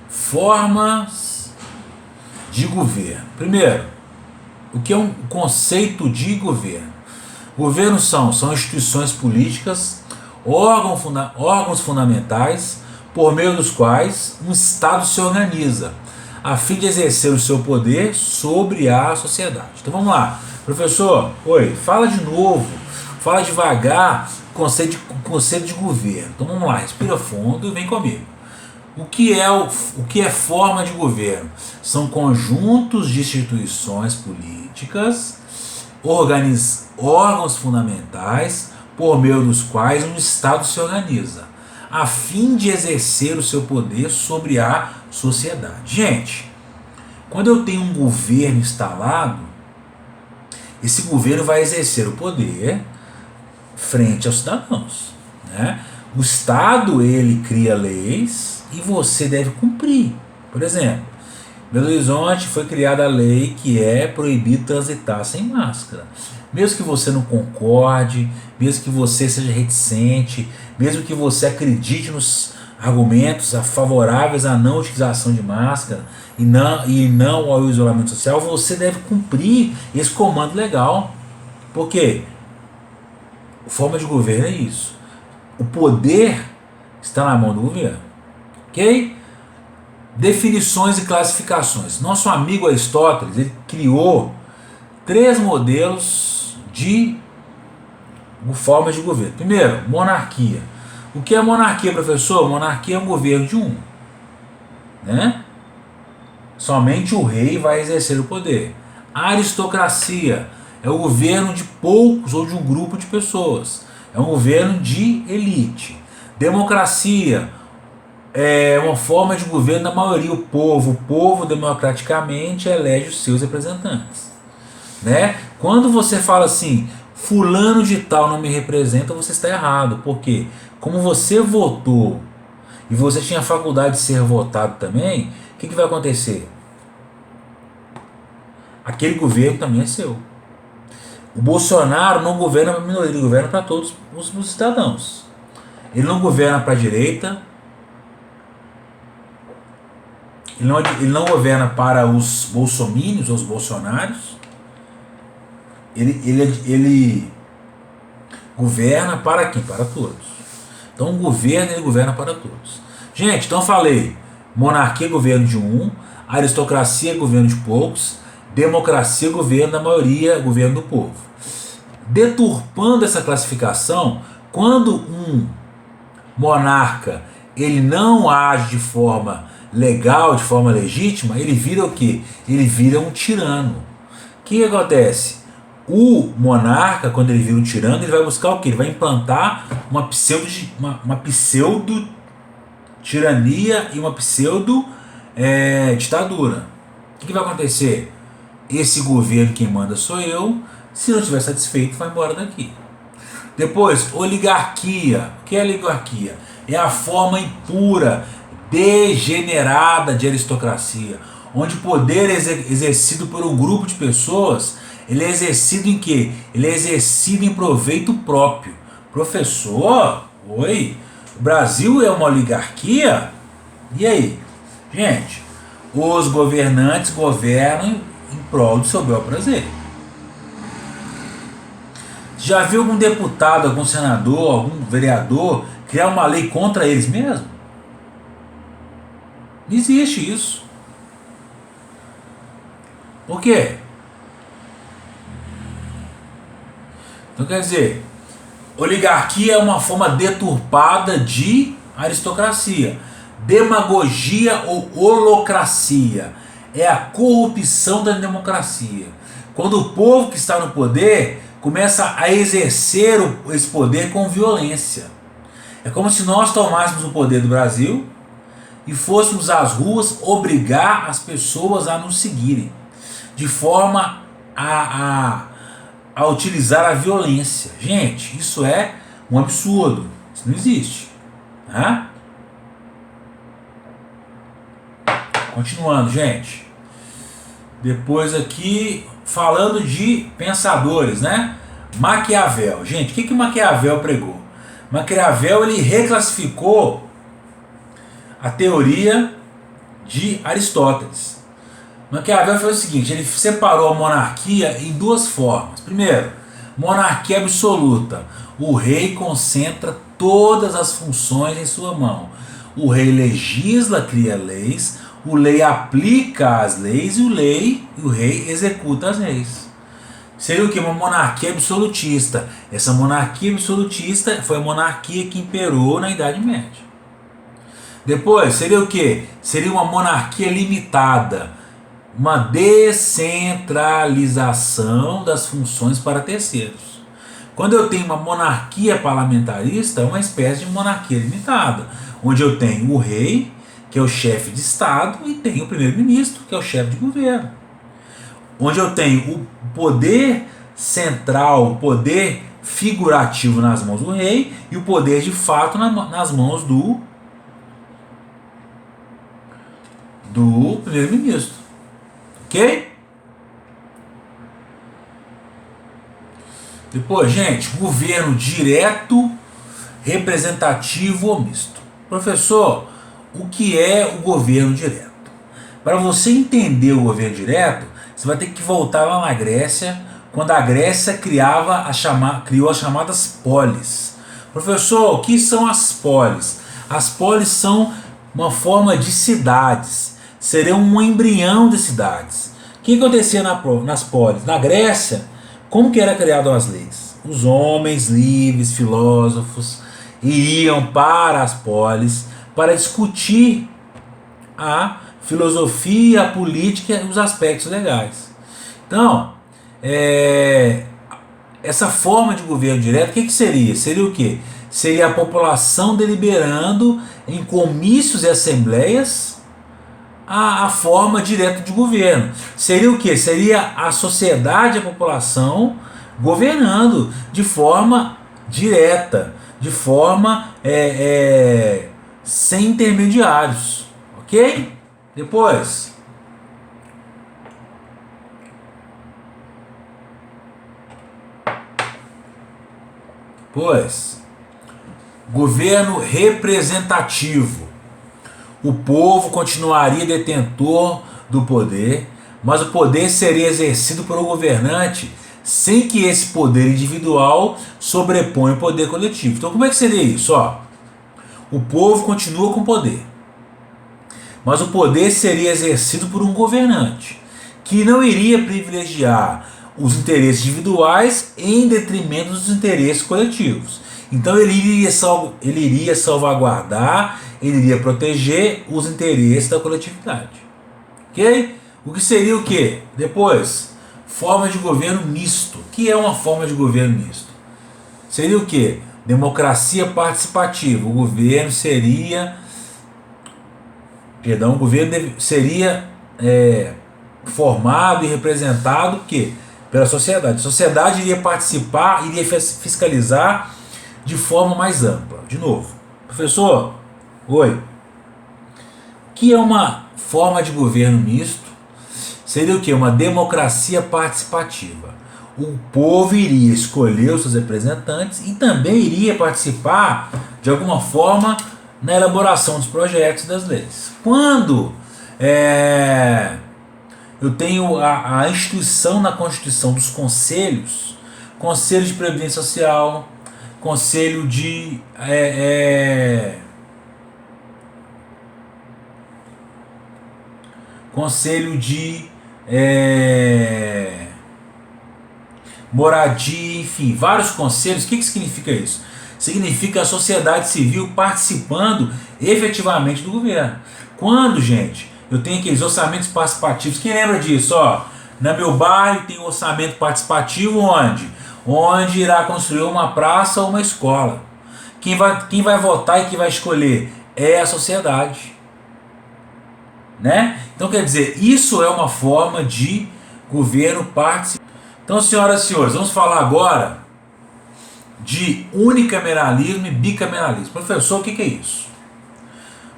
Formas de governo. Primeiro, o que é um conceito de governo? Governos são instituições políticas, órgãos fundamentais, por meio dos quais um Estado se organiza, a fim de exercer o seu poder sobre a sociedade. Então vamos lá, professor, fala de novo, fala devagar conceito de governo. Então vamos lá, respira fundo e vem comigo. O que é forma de governo? São conjuntos de instituições políticas, órgãos fundamentais, por meio dos quais um Estado se organiza, a fim de exercer o seu poder sobre a sociedade. Gente, quando eu tenho um governo instalado, esse governo vai exercer o poder frente aos cidadãos, né? O Estado, ele cria leis e você deve cumprir. Por exemplo, em Belo Horizonte foi criada a lei que é proibido transitar sem máscara. Mesmo que você não concorde, mesmo que você seja reticente, mesmo que você acredite nos argumentos favoráveis à não utilização de máscara e não ao isolamento social, você deve cumprir esse comando legal. Por quê? Forma de governo é isso. O poder está na mão do governo. Ok? Definições e classificações. Nosso amigo Aristóteles, ele criou 3 modelos de formas de governo. Primeiro, monarquia. O que é monarquia, professor? Monarquia é um governo de um, né? Somente o rei vai exercer o poder. Aristocracia é o governo de poucos ou de um grupo de pessoas. É um governo de elite. Democracia é uma forma de governo da maioria. O povo democraticamente elege os seus representantes, né? Quando você fala assim, fulano de tal não me representa, você está errado. Por quê? Como você votou e você tinha a faculdade de ser votado também, o que vai acontecer? Aquele governo também é seu. O Bolsonaro não governa para a minoria, ele governa para todos os cidadãos. Ele não governa para a direita, ele não governa para os bolsomínios ou os bolsonários, ele governa para quem? Para todos. Então o governo, ele governa para todos. Gente, então eu falei, monarquia é governo de um, aristocracia é governo de poucos, democracia é governo da maioria, governo do povo. Deturpando essa classificação, quando um monarca ele não age de forma legal, de forma legítima, ele vira o quê? Ele vira um tirano. O que acontece? O monarca, quando ele vira um tirano, ele vai buscar o quê? Ele vai implantar uma pseudo tirania e uma pseudo ditadura. O que vai acontecer? Esse governo, quem manda sou eu. Se não estiver satisfeito, vai embora daqui. Depois, oligarquia. O que é oligarquia? É a forma impura, degenerada de aristocracia, onde o poder é exercido por um grupo de pessoas. Ele é exercido em quê? Ele é exercido em proveito próprio. Professor, oi, o Brasil é uma oligarquia? E aí? Gente, os governantes governam em prol do seu bel prazer. Já viu algum deputado, algum senador, algum vereador criar uma lei contra eles mesmos? Não existe isso. Por quê? Então quer dizer, oligarquia é uma forma deturpada de aristocracia. Demagogia ou holocracia é a corrupção da democracia. Quando o povo que está no poder começa a exercer esse poder com violência. É como se nós tomássemos o poder do Brasil e fôssemos às ruas obrigar as pessoas a nos seguirem, de forma a utilizar a violência. Gente, isso é um absurdo. Isso não existe. Né? Continuando, gente. Depois aqui, falando de pensadores, né? Maquiavel. Gente, o que Maquiavel pregou? Maquiavel, ele reclassificou a teoria de Aristóteles. Maquiavel fez o seguinte, ele separou a monarquia em 2 formas. Primeiro, monarquia absoluta. O rei concentra todas as funções em sua mão. O rei legisla, cria leis, o rei aplica as leis e o rei executa as leis. Seria o que? Uma monarquia absolutista. Essa monarquia absolutista foi a monarquia que imperou na Idade Média. Depois, seria o que? Seria uma monarquia limitada. Uma descentralização das funções para terceiros. Quando eu tenho uma monarquia parlamentarista, é uma espécie de monarquia limitada, onde eu tenho o rei, que é o chefe de Estado, e tenho o primeiro-ministro, que é o chefe de governo. Onde eu tenho o poder central, o poder figurativo nas mãos do rei e o poder de fato nas mãos do primeiro-ministro. Ok? Depois, gente, governo direto, representativo ou misto. Professor, o que é o governo direto? Para você entender o governo direto, você vai ter que voltar lá na Grécia, quando a Grécia criou as chamadas polis. Professor, o que são as polis? As polis são uma forma de cidades, seriam um embrião de cidades. O que acontecia nas polis? Na Grécia, como que era criado as leis? Os homens livres, filósofos, iriam para as polis para discutir a filosofia, a política e os aspectos legais. Então, essa forma de governo direto, o que seria? Seria o quê? Seria a população deliberando em comícios e assembleias a forma direta de governo. Seria o quê? Seria a sociedade e a população governando de forma direta, de forma sem intermediários. Ok? Depois, governo representativo. O povo continuaria detentor do poder, mas o poder seria exercido pelo governante sem que esse poder individual sobreponha o poder coletivo. Então como é que seria isso? O povo continua com poder, mas o poder seria exercido por um governante, que não iria privilegiar os interesses individuais em detrimento dos interesses coletivos. Então ele iria salvaguardar, ele iria proteger os interesses da coletividade. Ok? O que seria o quê? Depois, forma de governo misto. O que é uma forma de governo misto? Seria o quê? Democracia participativa. O governo seria formado e representado o quê? Pela sociedade. A sociedade iria participar, iria fiscalizar de forma mais ampla. De novo, professor, oi. O que é uma forma de governo misto? Seria o que? Uma democracia participativa. O povo iria escolher os seus representantes e também iria participar de alguma forma na elaboração dos projetos e das leis. Quando eu tenho a instituição na Constituição dos conselhos, Conselho de Previdência Social, Conselho de moradia, enfim, vários conselhos. O que significa isso? Significa a sociedade civil participando efetivamente do governo. Quando, gente, eu tenho aqueles orçamentos participativos, quem lembra disso? No meu bairro tem um orçamento participativo onde irá construir uma praça ou uma escola. Quem vai votar e quem vai escolher é a sociedade, né? Então quer dizer, isso é uma forma de governo participativo. Então, senhoras e senhores, vamos falar agora de unicameralismo e bicameralismo. Professor, o que é isso?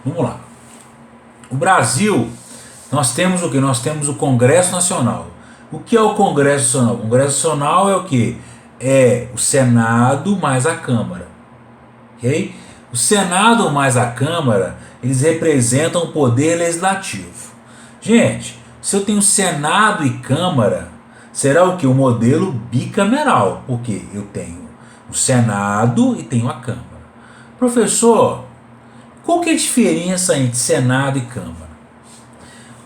Vamos lá. O Brasil, nós temos o que? Nós temos o Congresso Nacional. O que é o Congresso Nacional? O Congresso Nacional é o que? É o Senado mais a Câmara. Ok? O Senado mais a Câmara, eles representam o poder legislativo. Gente, se eu tenho Senado e Câmara, será o que? O modelo bicameral. Porque eu tenho o Senado e tenho a Câmara. Professor, qual que é a diferença entre Senado e Câmara?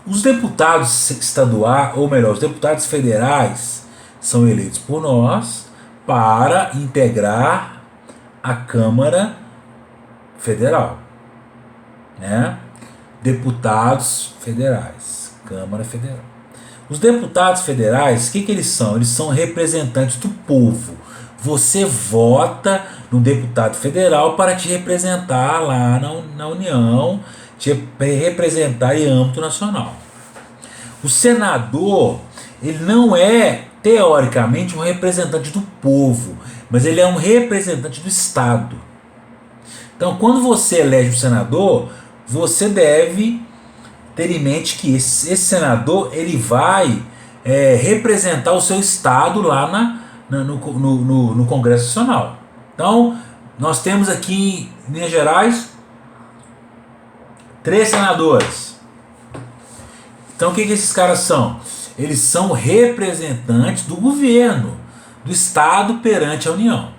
Os deputados estaduais, ou melhor, os deputados federais são eleitos por nós para integrar a Câmara Federal, né? Deputados federais, Câmara Federal. Os deputados federais, o que eles são? Eles são representantes do povo. Você vota no deputado federal para te representar lá na União, te representar em âmbito nacional. O senador, ele não é teoricamente, um representante do povo, mas ele é um representante do Estado. Então, quando você elege um senador, você deve ter em mente que esse senador ele vai representar o seu estado lá no Congresso Nacional. Então, nós temos aqui em Minas Gerais 3 senadores. Então, o que esses caras são? Eles são representantes do governo, do Estado perante a União.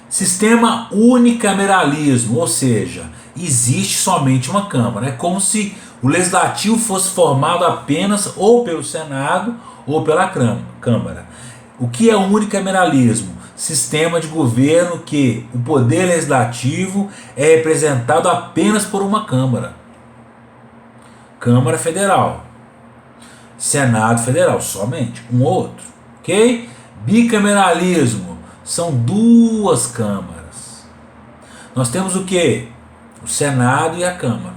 Sistema unicameralismo, ou seja, existe somente uma Câmara. É como se o Legislativo fosse formado apenas ou pelo Senado ou pela Câmara. O que é o unicameralismo? Sistema de governo que o poder legislativo é representado apenas por uma Câmara. Câmara Federal. Senado Federal, somente. Um ou outro. Ok? Bicameralismo. São 2 câmaras. Nós temos o que? O Senado e a Câmara.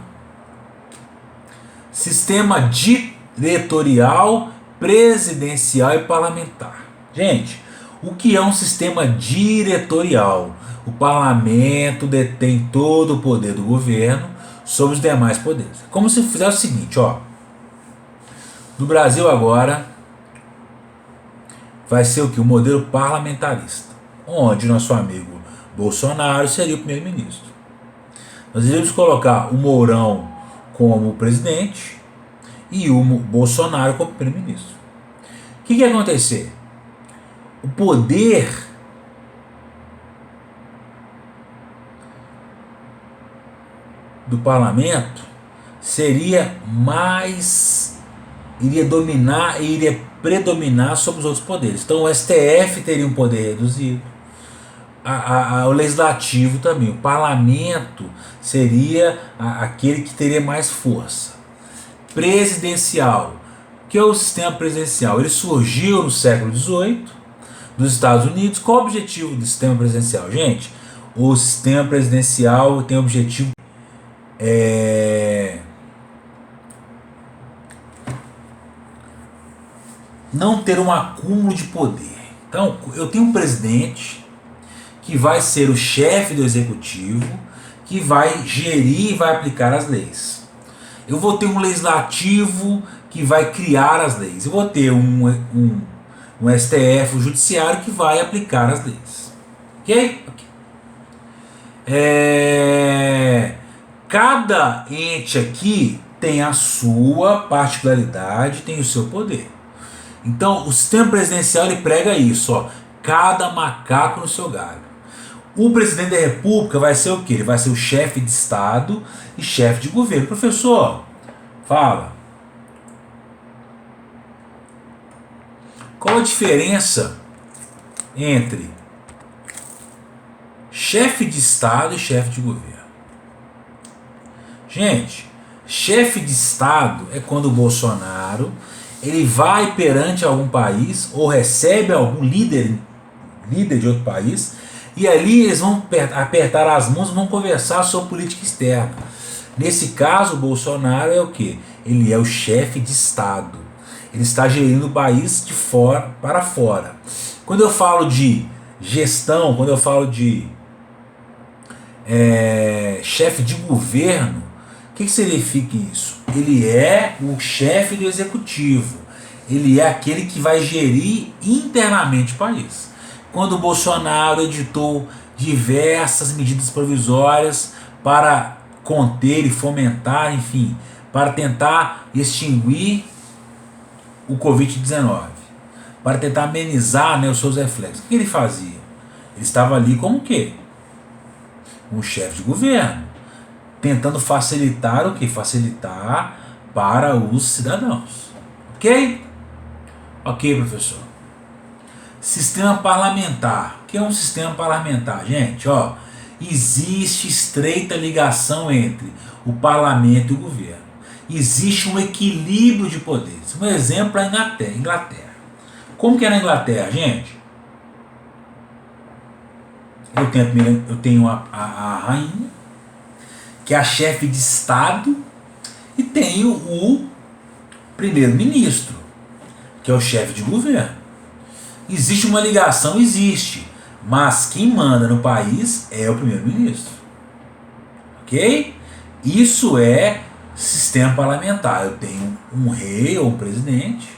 Sistema diretorial, presidencial e parlamentar. Gente, o que é um sistema diretorial? O parlamento detém todo o poder do governo sobre os demais poderes. Como se fizesse o seguinte, ó. No Brasil agora vai ser o que? O modelo parlamentarista, onde nosso amigo Bolsonaro seria o primeiro-ministro. Nós iríamos colocar o Mourão como presidente e o Bolsonaro como primeiro-ministro. O que ia acontecer? O poder do parlamento iria dominar e iria predominar sobre os outros poderes. Então o STF teria um poder reduzido, o legislativo também, o parlamento seria aquele que teria mais força. Presidencial, que é o sistema presidencial, ele surgiu no século XVIII dos Estados Unidos. Qual o objetivo do sistema presidencial? Gente, o sistema presidencial tem o objetivo não ter um acúmulo de poder. Então, eu tenho um presidente que vai ser o chefe do executivo, que vai gerir e vai aplicar as leis. Eu vou ter um legislativo que vai criar as leis. Eu vou ter um STF, um judiciário que vai aplicar as leis. Ok? Cada ente aqui tem a sua particularidade, tem o seu poder. Então, o sistema presidencial ele prega isso, ó, cada macaco no seu galho. O presidente da República vai ser o quê? Ele vai ser o chefe de Estado e chefe de governo. Professor, fala. Qual a diferença entre chefe de Estado e chefe de governo? Gente, chefe de Estado é quando o Bolsonaro ele vai perante algum país ou recebe algum líder de outro país e ali eles vão apertar as mãos e vão conversar sobre política externa. Nesse caso, o Bolsonaro é o quê? Ele é o chefe de Estado. Ele está gerindo o país de fora para fora. Quando eu falo de gestão, quando eu falo de chefe de governo, o que significa isso? Ele é o chefe do executivo. Ele é aquele que vai gerir internamente o país. Quando o Bolsonaro editou diversas medidas provisórias para conter e fomentar, enfim, para tentar extinguir o Covid-19, para tentar amenizar, os seus reflexos. O que ele fazia? Ele estava ali como o quê? Um chefe de governo, tentando facilitar o que? Facilitar para os cidadãos. Ok? Ok, professor. Sistema parlamentar. O que é um sistema parlamentar? Gente, ó, existe estreita ligação entre o parlamento e o governo. Existe um equilíbrio de poderes. Um exemplo é a Inglaterra. Como que é na Inglaterra, gente? Eu tenho a rainha, que é a chefe de Estado, e tenho o primeiro-ministro, que é o chefe de governo. Existe uma ligação? Existe. Mas quem manda no país é o primeiro-ministro. Ok? Isso é sistema parlamentar. Eu tenho um rei ou um presidente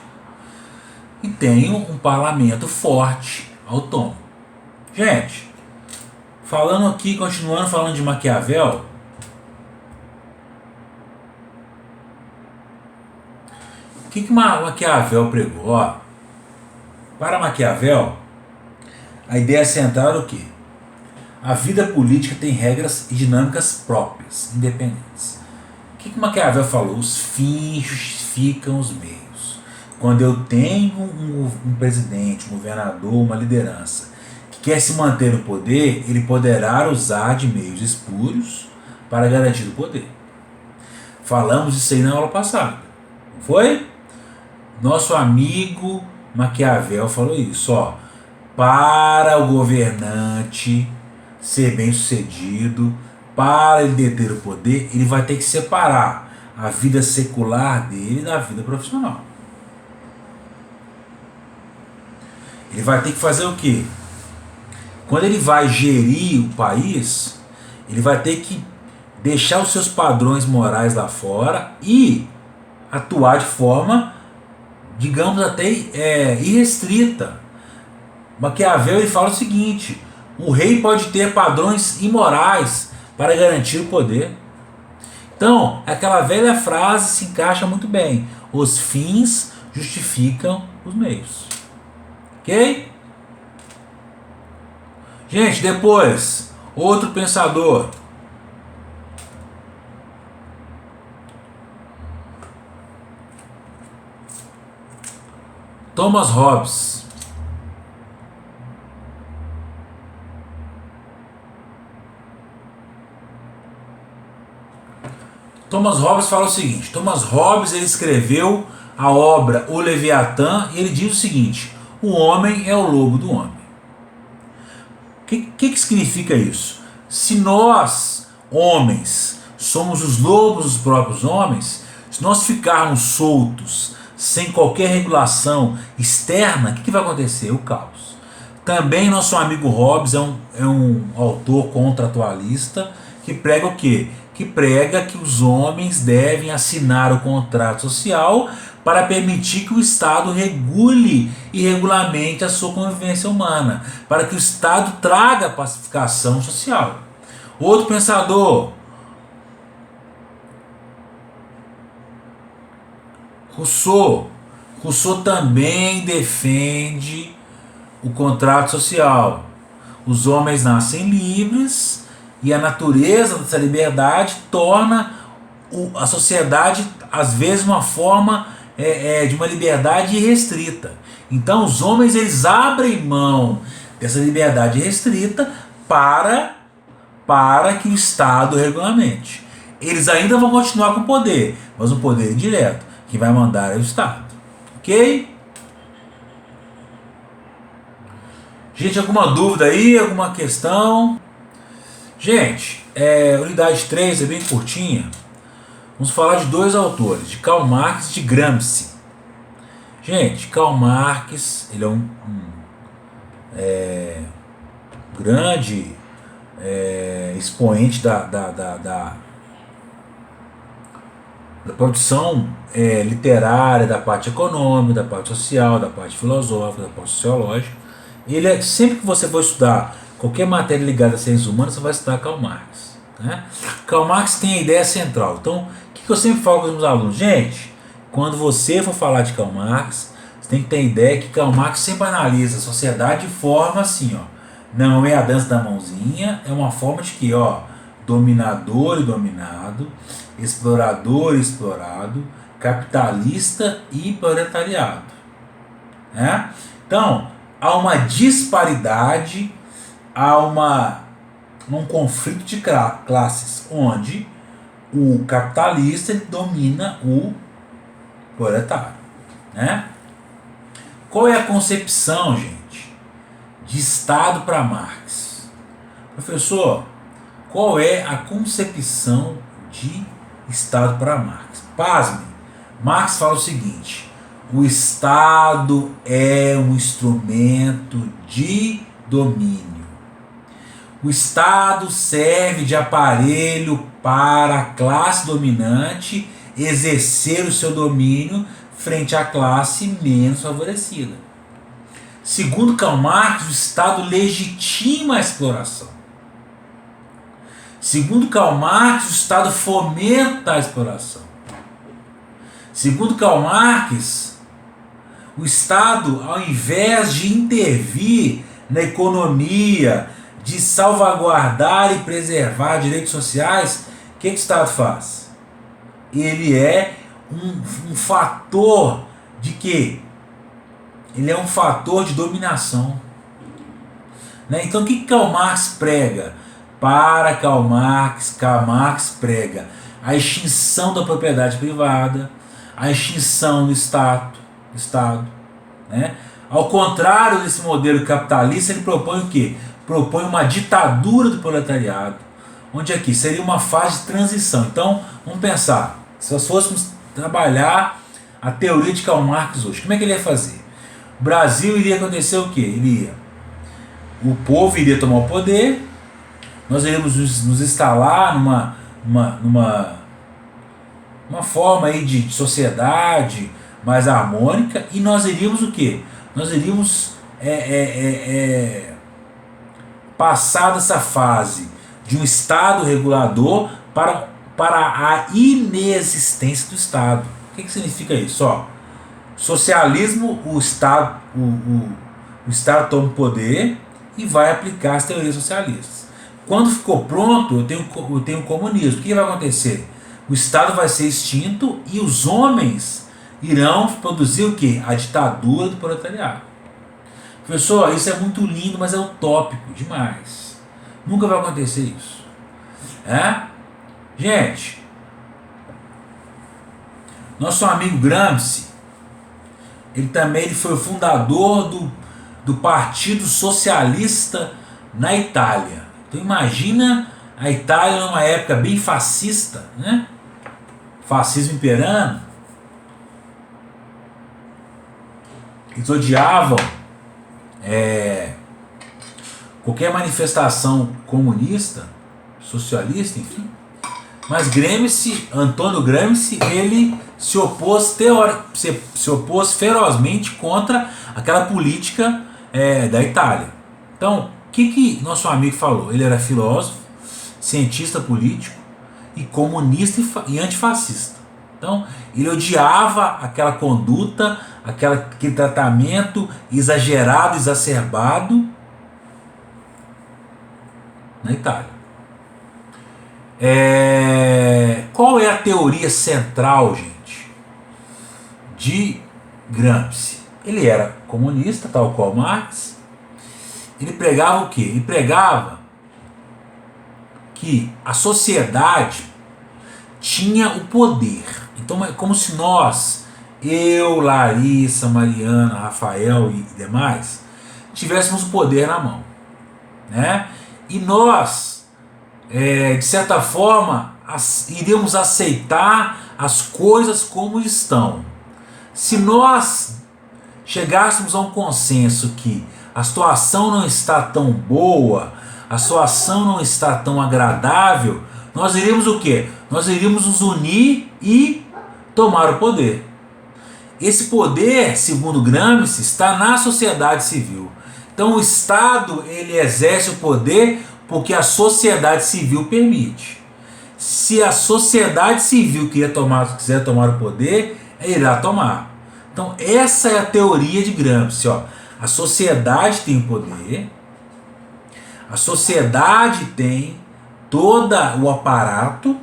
e tenho um parlamento forte, autônomo. Gente, falando aqui, continuando falando de Maquiavel, o que Maquiavel pregou? Ó, para Maquiavel, a ideia central é o quê? A vida política tem regras e dinâmicas próprias, independentes. O que Maquiavel falou? Os fins justificam os meios. Quando eu tenho um presidente, um governador, uma liderança que quer se manter no poder, ele poderá usar de meios espúrios para garantir o poder. Falamos isso aí na aula passada, não foi? Nosso amigo Maquiavel falou isso, ó. Para o governante ser bem sucedido, para ele deter o poder, ele vai ter que separar a vida secular dele da vida profissional. Ele vai ter que fazer o quê? Quando ele vai gerir o país, ele vai ter que deixar os seus padrões morais lá fora e atuar de forma, digamos, até irrestrita. Maquiavel ele fala o seguinte: o rei pode ter padrões imorais para garantir o poder. Então, aquela velha frase se encaixa muito bem: os fins justificam os meios. Ok? Gente, depois, outro pensador. Thomas Hobbes. Thomas Hobbes fala o seguinte: Thomas Hobbes ele escreveu a obra O Leviatã e ele diz o seguinte: o homem é o lobo do homem. O que significa isso? Se nós, homens, somos os lobos dos próprios homens, se nós ficarmos soltos, sem qualquer regulação externa, o que vai acontecer? O caos. Também nosso amigo Hobbes é um autor contratualista que prega o quê? Que prega que os homens devem assinar o contrato social para permitir que o Estado regule e regulamente a sua convivência humana, para que o Estado traga pacificação social. Outro pensador, Rousseau. Rousseau também defende o contrato social. Os homens nascem livres e a natureza dessa liberdade torna a sociedade, às vezes, uma forma de uma liberdade irrestrita. Então, os homens eles abrem mão dessa liberdade restrita para que o Estado regulamente. Eles ainda vão continuar com o poder, mas um poder indireto. Quem vai mandar é o Estado. Ok? Gente, alguma dúvida aí? Alguma questão? Gente, unidade 3 é bem curtinha. Vamos falar de dois autores, de Karl Marx e de Gramsci. Gente, Karl Marx, ele é um grande expoente da produção literária, da parte econômica, da parte social, da parte filosófica, da parte sociológica. Ele sempre que você for estudar qualquer matéria ligada a ciências humanas, você vai estudar Karl Marx. Né? Karl Marx tem a ideia central. Então, o que eu sempre falo com os meus alunos? Gente, quando você for falar de Karl Marx, você tem que ter a ideia que Karl Marx sempre analisa a sociedade de forma assim, ó. Não é a dança da mãozinha, é uma forma de que, ó, dominador e dominado, explorador e explorado, capitalista e proletariado. Né? Então, há uma disparidade, há um conflito de classes, onde o capitalista domina o proletário. Né? Qual é a concepção, gente, de Estado para Marx? Professor, qual é a concepção de Estado para Marx? Pasme, Marx fala o seguinte: O Estado é um instrumento de domínio. O Estado serve de aparelho para a classe dominante exercer o seu domínio frente à classe menos favorecida. Segundo Karl Marx, o Estado legitima a exploração. Segundo Karl Marx, o Estado fomenta a exploração. Segundo Karl Marx, o Estado, ao invés de intervir na economia, de salvaguardar e preservar direitos sociais, o que o Estado faz? Ele é um fator de quê? Ele é um fator de dominação. Né? Então o que Karl Marx prega? Para Karl Marx prega a extinção da propriedade privada, a extinção do Estado. Né? Ao contrário desse modelo capitalista, ele propõe o quê? Propõe uma ditadura do proletariado, onde aqui seria uma fase de transição. Então, vamos pensar, se nós fôssemos trabalhar a teoria de Karl Marx hoje, como é que ele ia fazer? O Brasil iria acontecer o quê? O povo iria tomar o poder, nós iríamos nos instalar numa forma aí de sociedade mais harmônica, e nós iríamos o quê? Nós iríamos passar dessa fase de um Estado regulador para a inexistência do Estado. O que significa isso? Socialismo, o Estado toma o poder e vai aplicar as teorias socialistas. Quando ficou pronto, eu tenho o comunismo. O que vai acontecer? O Estado vai ser extinto e os homens irão produzir o quê? A ditadura do proletariado. Professor, isso é muito lindo, mas é utópico demais. Nunca vai acontecer isso. Gente, nosso amigo Gramsci, ele foi o fundador do Partido Socialista na Itália. Então imagina a Itália numa época bem fascista, né? Fascismo imperando. Eles odiavam qualquer manifestação comunista, socialista, enfim. Mas Antônio Gramsci, ele se opôs ferozmente contra aquela política da Itália. Então, o que nosso amigo falou? Ele era filósofo, cientista político e comunista e antifascista. Então, ele odiava aquela conduta, aquele tratamento exagerado, exacerbado na Itália. Qual é a teoria central, gente, de Gramsci? Ele era comunista, tal qual Marx. Ele pregava o quê? Ele pregava que a sociedade tinha o poder. Então é como se nós, eu, Larissa, Mariana, Rafael e demais, tivéssemos o poder na mão, né? E nós, de certa forma, iríamos aceitar as coisas como estão. Se nós chegássemos a um consenso que a situação não está tão boa, a situação não está tão agradável, nós iríamos o quê? Nós iríamos nos unir e tomar o poder. Esse poder, segundo Gramsci, está na sociedade civil. Então o Estado, ele exerce o poder porque a sociedade civil permite. Se a sociedade civil quiser tomar o poder, ele irá tomar. Então essa é a teoria de Gramsci. A sociedade tem o poder, a sociedade tem todo o aparato.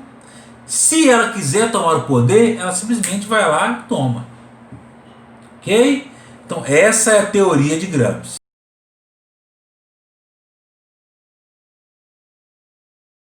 Se ela quiser tomar o poder, ela simplesmente vai lá e toma. Ok? Então essa é a teoria de Gramsci.